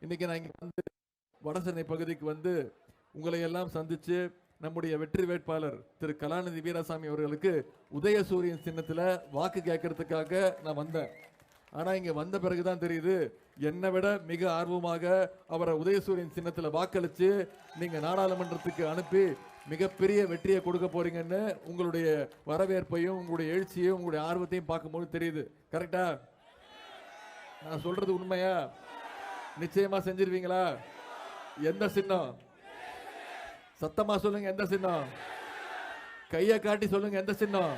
இன்னைக்கு நான் இங்க வந்து வடசென்னை பகுதிக்கு வந்து உங்களை எல்லாம் சந்திச்சு நம்முடைய வெற்றி வேட்பாளர் திரு கலாநிதி வீராசாமி அவர்களுக்கு உதயசூரியன் சின்னத்துல வாக்கு கேட்கறதுக்காக நான் வந்தேன். ஆனா இங்க வந்த பிறகுதான் தெரியுது, என்னை விட மிக ஆர்வமாக அவரை உதயசூரியன் சின்னத்துல வாக்களிச்சு நீங்க நாடாளுமன்றத்துக்கு அனுப்பி மிகப்பெரிய வெற்றியை கொடுக்க போறீங்கன்னு உங்களுடைய வரவேற்பையும் உங்களுடைய எழுச்சியையும் உங்களுடைய ஆர்வத்தையும் பார்க்கும்போது தெரியுது. கரெக்டா? நான் சொல்றது உண்மையா? நிச்சயமா செஞ்சிருவீங்களா? எந்த சின்னம்? சத்தமா சொல்லுங்க, எந்த சின்னம்? கையை காட்டி சொல்லுங்க, எந்த சின்னம்?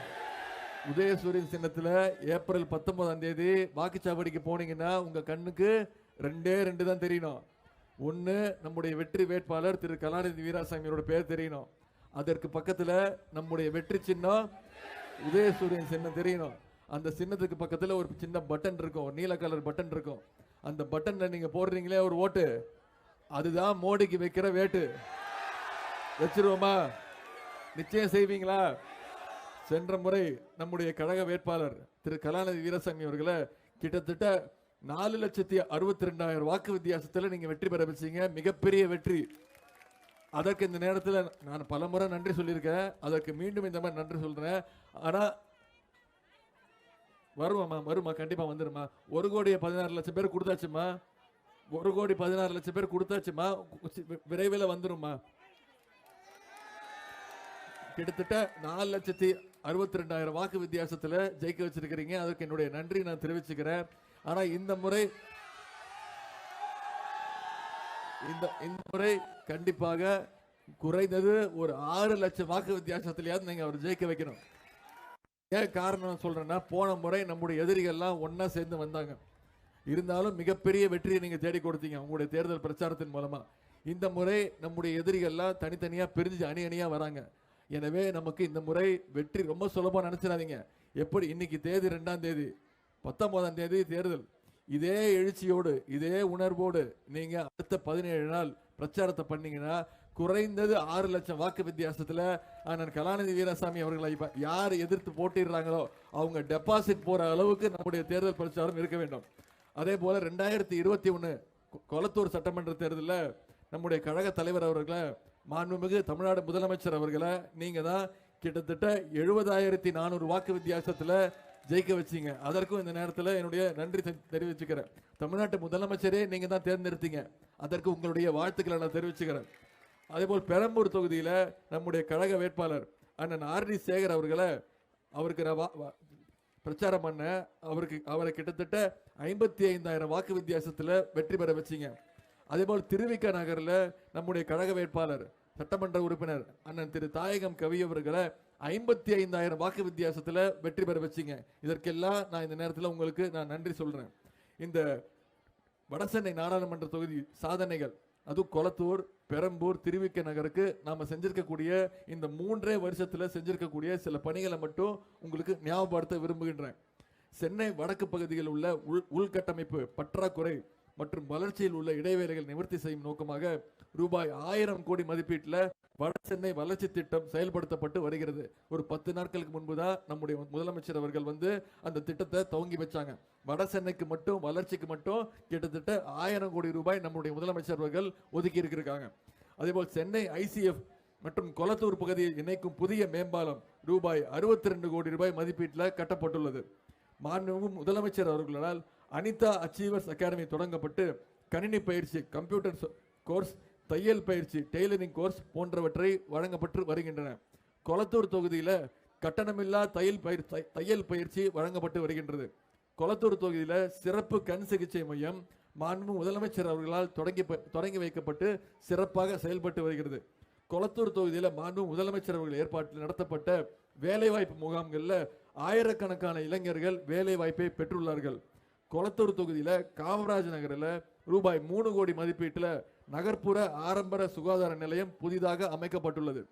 உதயசூரியன் சின்னத்துல ஏப்ரல் 19ஆம் தேதி வாக்குச்சாவடிக்கு போனீங்கன்னா உங்க கண்ணுக்கு ரெண்டு தான் தெரியணும். ஒன்னு நம்முடைய வெற்றி வேட்பாளர் திரு கலாநிதி வீராசாமியோட பேர் தெரியணும். அதற்கு பக்கத்துல நம்முடைய வெற்றி சின்னம் உதயசூரியன் சின்னம் தெரியணும். அந்த சின்னத்துக்கு பக்கத்துல ஒரு சின்ன பட்டன் இருக்கும், ஒரு நீல கலர் பட்டன் இருக்கும். அந்த பட்டன்ல நீங்க போடுறீங்களே ஒரு ஓட்டு, அதுதான் மோடிக்கு வைக்கிற வேட்டு. வச்சிருவோமா? நிச்சயம் செய்வீங்களா? சென்ற முறை நம்முடைய கழக வேட்பாளர் திரு கலாநிதி வீராசாமி அவர்களை கிட்டத்தட்ட 4,62,000 வாக்கு வித்தியாசத்தில் நீங்க வெற்றி பெற வச்சீங்க. மிகப்பெரிய வெற்றி. அதற்கு இந்த நேரத்தில் நான் பல முறை நன்றி சொல்லியிருக்கேன். அதற்கு மீண்டும் இந்த மாதிரி நன்றி சொல்றேன். ஆனா வருமா கண்டிப்பா வந்துருமா. 1,16,00,000 பேர் கொடுத்தாச்சுமா. 1,16,00,000 பேர் கொடுத்தாச்சுமா. விரைவில் வந்துருமா. கிட்டத்தட்ட 4,62,000 வாக்கு வித்தியாசத்துல ஜெயிக்க வச்சிருக்கிறீங்க. அதற்கு என்னுடைய நன்றி நான் தெரிவிச்சுக்கிறேன். ஆனா இந்த முறை கண்டிப்பாக குறைந்தது ஒரு 6 லட்சம் வாக்கு வித்தியாசத்திலேயாவது நீங்க அவர் ஜெயிக்க வைக்கணும். ஏன் காரணம் சொல்றேன்னா, போன முறை நம்முடைய எதிரிகள்லாம் ஒன்னா சேர்ந்து வந்தாங்க. இருந்தாலும் மிகப்பெரிய வெற்றியை நீங்க தேடி கொடுத்தீங்க உங்களுடைய தேர்தல் பிரச்சாரத்தின் மூலமா. இந்த முறை நம்முடைய எதிரிகள்லாம் தனித்தனியா பிரிஞ்சு அணியா வராங்க. எனவே நமக்கு இந்த முறை வெற்றி ரொம்ப சுலபம் நினைச்சிடாதீங்க. எப்படி இன்னைக்கு தேதி 2ஆம் தேதி, 19ஆம் தேதி தேர்தல். இதே எழுச்சியோடு இதே உணர்வோடு நீங்க அடுத்த 17 நாள் பிரச்சாரத்தை பண்ணீங்கன்னா குறைந்தது 6 லட்சம் வாக்கு வித்தியாசத்துல அண்ணன் கலாநிதி வீராசாமி அவர்களை யார் எதிர்த்து போட்டிடுறாங்களோ அவங்க டெபாசிட் போற அளவுக்கு நம்முடைய தேர்தல் பிரச்சாரம் இருக்க வேண்டும். அதே போல 2021 கொளத்தூர் சட்டமன்ற தேர்தலில் நம்முடைய கழக தலைவர் அவர்களை, மாண்புமிகு தமிழ்நாடு முதலமைச்சர் அவர்களை நீங்க தான் கிட்டத்தட்ட 70,400 வாக்கு வித்தியாசத்துல ஜெயிக்க வச்சீங்க. அதற்கும் இந்த நேரத்தில் என்னுடைய நன்றி தெரிவிச்சுக்கிறேன். தமிழ்நாட்டு முதலமைச்சரே நீங்க தான் தேர்ந்தெடுத்தீங்க. அதற்கு உங்களுடைய வாழ்த்துக்களை நான் தெரிவிச்சுக்கிறேன். அதேபோல் பெரம்பூர் தொகுதியில் நம்முடைய கழக வேட்பாளர் அண்ணன் ஆர்.டி. சேகர் அவருக்கு பிரச்சாரம் பண்ண அவரை கிட்டத்தட்ட 55,000 வாக்கு வித்தியாசத்தில் வெற்றி பெற வச்சீங்க. அதேபோல் திருவிக நகரில் நம்முடைய கழக வேட்பாளர் சட்டமன்ற உறுப்பினர் அண்ணன் திரு தாயகம் கவி அவர்களை 55,000 வாக்கு வித்தியாசத்தில் வெற்றி பெற வச்சிங்க. இதற்கெல்லாம் நான் இந்த நேரத்தில் உங்களுக்கு நான் நன்றி சொல்றேன். இந்த வடசென்னை நாடாளுமன்ற தொகுதி சாதனைகள், அதுவும் கொளத்தூர், பெரம்பூர், திருவிக நகருக்கு நாம செஞ்சிருக்கக்கூடிய இந்த 3 வருஷத்துல செஞ்சிருக்கக்கூடிய சில பணிகளை மட்டும் உங்களுக்கு ஞாபகப்படுத்த விரும்புகின்றேன். சென்னை வடக்கு பகுதியில் உள்ள உள்கட்டமைப்பு பற்றாக்குறை மற்றும் வளர்ச்சியில் உள்ள இடைவேளைகள் நிவர்த்தி செய்யும் நோக்கமாக ரூபாய் 1000 கோடி மதிப்பீட்டில் வடசென்னை வளர்ச்சி திட்டம் செயல்படுத்தப்பட்டு வருகிறது. ஒரு 10 நாட்களுக்கு முன்புதான் நம்முடைய முதலமைச்சர் அவர்கள் அந்த திட்டத்தை துவங்கி வச்சாங்க. வடசென்னைக்கு மட்டும் வளர்ச்சிக்கு மட்டும் கிட்டத்தட்ட 1000 கோடி ரூபாய் நம்முடைய முதலமைச்சர் அவர்கள் ஒதுக்கி இருக்காங்க. அதேபோல் சென்னை ஐசிஎஃப் மற்றும் கொளத்தூர் பகுதியை இணைக்கும் புதிய மேம்பாலம் ரூபாய் 62 கோடி ரூபாய் மதிப்பீட்டில் கட்டப்பட்டுள்ளது. மாண்புமிகு முதலமைச்சர் அவர்களால் அனிதா அச்சீவர்ஸ் அகாடமி தொடங்கப்பட்டு கணினி பயிற்சி, கம்ப்யூட்டர் கோர்ஸ், தையல் பயிற்சி, டெய்லரிங் கோர்ஸ் போன்றவற்றை வழங்கப்பட்டு வருகின்றன. கொளத்தூர் தொகுதியில் கட்டணமில்லா தையல் பயிற்சி வழங்கப்பட்டு வருகின்றது. கொளத்தூர் தொகுதியில் சிறப்பு கண் சிகிச்சை மையம் மாண்புமிகு முதலமைச்சர் அவர்களால் தொடங்கி வைக்கப்பட்டு சிறப்பாக செயல்பட்டு வருகிறது. கொளத்தூர் தொகுதியில் மாண்புமிகு முதலமைச்சர் அவர்கள் ஏற்பாட்டில் நடத்தப்பட்ட வேலைவாய்ப்பு முகாம்களில் ஆயிரக்கணக்கான இளைஞர்கள் வேலை வாய்ப்பை பெற்றுள்ளார்கள். கொளத்தூர் தொகுதியில் காமராஜ் நகரில் ரூபாய் 3 கோடி மதிப்பீட்டில் நகர்ப்புற ஆரம்ப சுகாதார நிலையம் புதிதாக அமைக்கப்பட்டுள்ளது.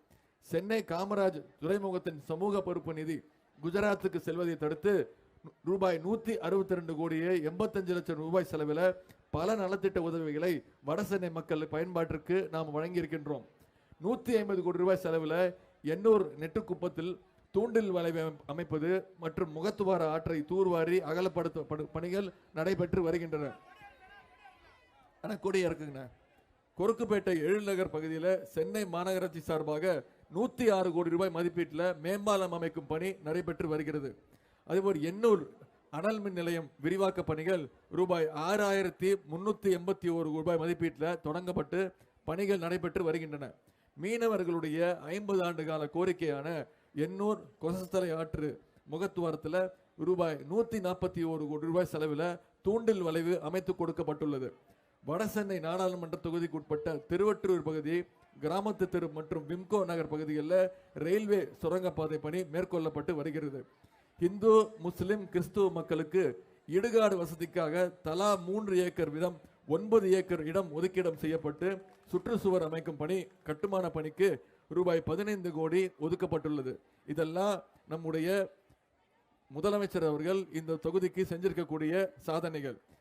சென்னை காமராஜ் துறைமுகத்தின் சமூக பொறுப்பு நிதி குஜராத்துக்கு செல்வதை தடுத்து ரூபாய் 162 கோடியே 85 லட்சம் ரூபாய் செலவில் பல நலத்திட்ட உதவிகளை வடசென்னை மக்கள் பயன்பாட்டிற்கு நாம் வழங்கியிருக்கின்றோம். 150 கோடி ரூபாய் செலவில் எண்ணூர் நெட்டுக்குப்பத்தில் தூண்டில் வளைவை அமைப்பது மற்றும் முகத்துவார ஆற்றை தூர்வாரி அகலப்படுத்த பணிகள் நடைபெற்று வருகின்றன. ஆனா கொடியா இருக்குங்கண்ணா. கொருக்குப்பேட்டை எழில்நகர் பகுதியில் சென்னை மாநகராட்சி சார்பாக 106 கோடி ரூபாய் மதிப்பீட்டில் மேம்பாலம் அமைக்கும் பணி நடைபெற்று வருகிறது. அதேபோல் எண்ணூர் அனல் மின் நிலையம் விரிவாக்க பணிகள் ரூபாய் 6,381 ரூபாய் மதிப்பீட்டில் தொடங்கப்பட்டு பணிகள் நடைபெற்று வருகின்றன. மீனவர்களுடைய 50 ஆண்டு கால கோரிக்கையான எண்ணூர் கொசஸ்தலை ஆற்று முகத்துவாரத்தில் ரூபாய் 141 கோடி ரூபாய் செலவில் தூண்டில் வளைவு அமைத்து கொடுக்கப்பட்டுள்ளது. வடசென்னை நாடாளுமன்ற தொகுதிக்கு உட்பட்ட திருவற்றூர் பகுதி, கிராமத்து தெரு மற்றும் விம்கோ நகர் பகுதிகளில் ரயில்வே சுரங்கப்பாதை பணி மேற்கொள்ளப்பட்டு வருகிறது. இந்து, முஸ்லிம், கிறிஸ்துவ மக்களுக்கு இடுகாடு வசதிக்காக தலா 3 ஏக்கர் வீதம் 9 ஏக்கர் இடம் ஒதுக்கீடம் செய்யப்பட்டு சுற்றுச்சுவர் அமைக்கும் பணி கட்டுமான பணிக்கு ரூபாய் 15 கோடி ஒதுக்கப்பட்டுள்ளது. இதெல்லாம் நம்முடைய முதலமைச்சர் அவர்கள் இந்த தொகுதிக்கு செஞ்சிருக்கக்கூடிய சாதனைகள்.